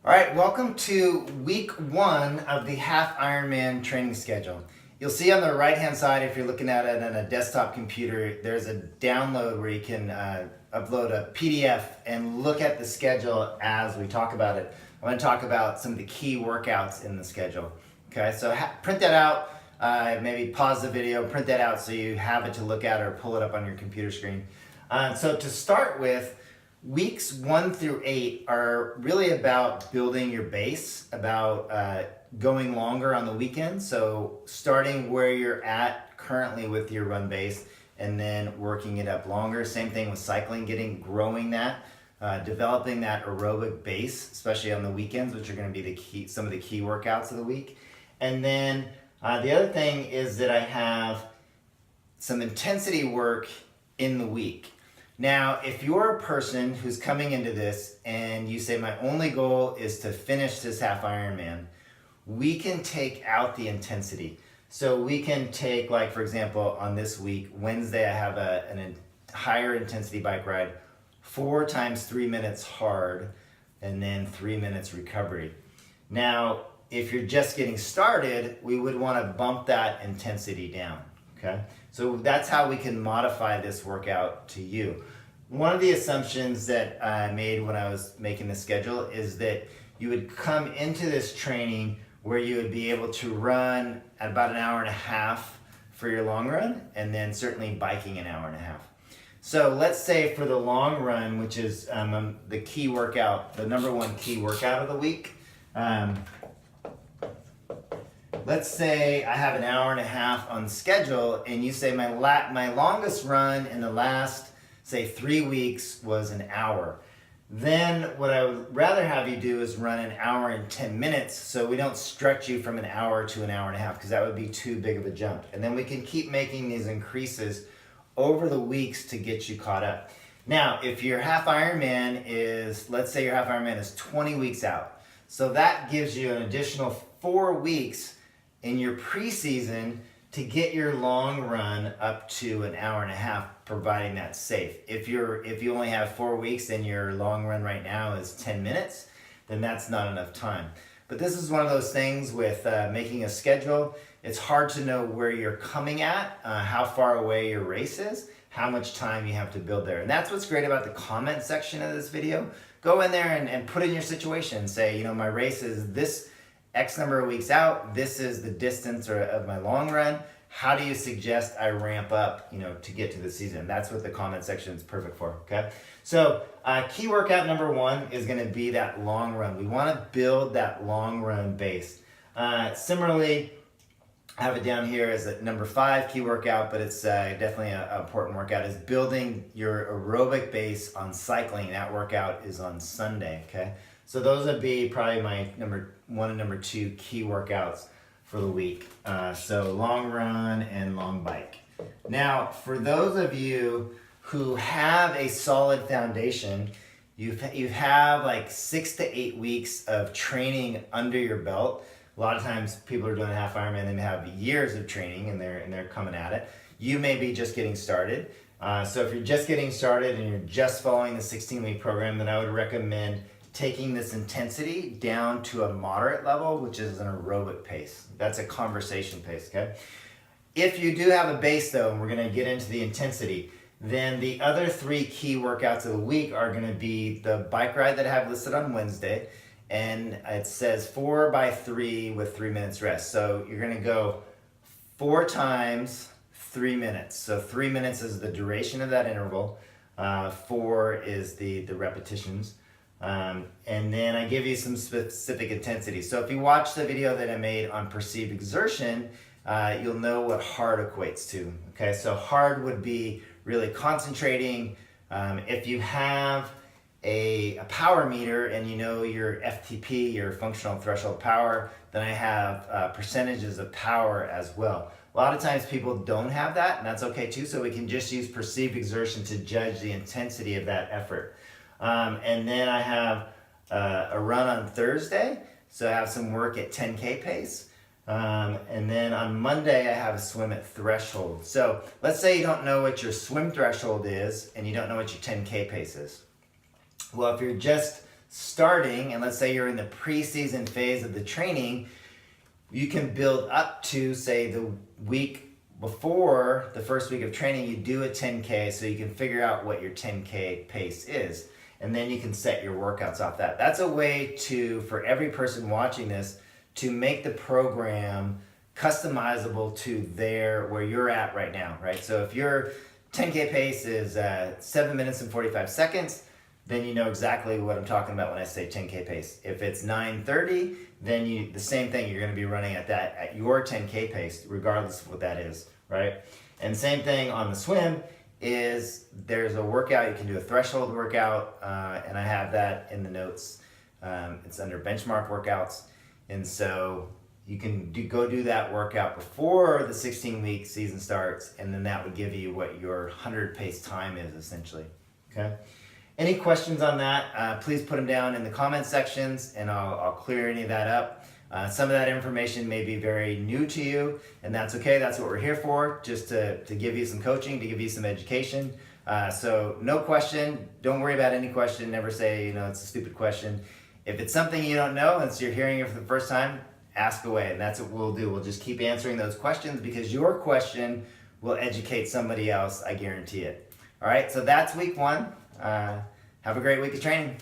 All right, welcome to week 1 of the Half Ironman training schedule. You'll see on the right-hand side, if you're looking at it on a desktop computer, there's a download where you can upload a PDF and look at the schedule as we talk about it. I want to talk about some of the key workouts in the schedule. Okay, so print that out, maybe pause the video, print that out so you have it to look at or pull it up on your computer screen. So to start with, weeks 1 through 8 are really about building your base, about going longer on the weekends. So starting where you're at currently with your run base and then working it up longer. Same thing with cycling, growing that, developing that aerobic base, especially on the weekends, which are going to be some of the key workouts of the week. And then the other thing is that I have some intensity work in the week. Now, if you're a person who's coming into this and you say, my only goal is to finish this half Ironman, we can take out the intensity. So we can take, like, for example, on this week, Wednesday, I have a higher intensity bike ride, 4 times 3 minutes hard, and then 3 minutes recovery. Now, if you're just getting started, we would want to bump that intensity down, okay? So that's how we can modify this workout to you. One of the assumptions that I made when I was making the schedule is that you would come into this training where you would be able to run at about an hour and a half for your long run, and then certainly biking an hour and a half. So let's say for the long run, which is the key workout, the number 1 key workout of the week, let's say I have an hour and a half on schedule, and you say my longest run in the last, say, 3 weeks was an hour. Then what I would rather have you do is run an hour and 10 minutes so we don't stretch you from an hour to an hour and a half, because that would be too big of a jump. And then we can keep making these increases over the weeks to get you caught up. Now, if your half Ironman is, let's say your half Ironman is 20 weeks out. So that gives you an additional 4 weeks in your preseason to get your long run up to an hour and a half, providing that's safe. If you only have 4 weeks and your long run right now is 10 minutes, then that's not enough time. But this is one of those things with making a schedule. It's hard to know where you're coming at, how far away your race is, how much time you have to build there. And that's what's great about the comment section of this video. Go in there and put in your situation. Say, my race is this X number of weeks out, this is the distance of my long run. How do you suggest I ramp up, to get to the season? That's what the comment section is perfect for, okay? So key workout number 1 is gonna be that long run. We wanna build that long run base. Similarly, I have it down here as a number 5 key workout, but it's definitely an important workout, is building your aerobic base on cycling. That workout is on Sunday, okay? So those would be probably my number 1 and number 2 key workouts for the week. So long run and long bike. Now, for those of you who have a solid foundation, you have like 6 to 8 weeks of training under your belt. A lot of times people are doing a half Ironman, they may have years of training and they're coming at it. You may be just getting started. So if you're just getting started and you're just following the 16-week program, then I would recommend taking this intensity down to a moderate level, which is an aerobic pace. That's a conversation pace, okay? If you do have a base though, and we're gonna get into the intensity, then the other 3 key workouts of the week are gonna be the bike ride that I have listed on Wednesday, and it says 4 by 3 with 3 minutes rest. So you're gonna go 4 times 3 minutes. So 3 minutes is the duration of that interval. 4 is the repetitions. And then I give you some specific intensity. So if you watch the video that I made on perceived exertion, you'll know what hard equates to. Okay, so hard would be really concentrating. If you have a power meter and you know your FTP, your functional threshold power, then I have percentages of power as well. A lot of times people don't have that, and that's okay too, so we can just use perceived exertion to judge the intensity of that effort. And then I have a run on Thursday, so I have some work at 10K pace. And then on Monday, I have a swim at threshold. So let's say you don't know what your swim threshold is, and you don't know what your 10K pace is. Well, if you're just starting, and let's say you're in the preseason phase of the training, you can build up to, say, the week before the first week of training, you do a 10K so you can figure out what your 10K pace is. And then you can set your workouts off that. That's a way to, for every person watching this, to make the program customizable to where you're at right now, right? So if your 10K pace is 7 minutes and 45 seconds, then you know exactly what I'm talking about when I say 10K pace. If it's 9:30, then the same thing, you're gonna be running at your 10K pace, regardless of what that is, right? And same thing on the swim is there's a workout, you can do a threshold workout, and I have that in the notes. It's under benchmark workouts. And so you can go do that workout before the 16-week season starts, and then that would give you what your 100 pace time is essentially, okay? Any questions on that, please put them down in the comment sections and I'll clear any of that up. Some of that information may be very new to you, and that's okay. That's what we're here for, just to give you some coaching, to give you some education. So no question, don't worry about any question. Never say, it's a stupid question. If it's something you don't know and so you're hearing it for the first time, ask away, and that's what we'll do. We'll just keep answering those questions because your question will educate somebody else, I guarantee it. All right, so that's week 1. Have a great week of training.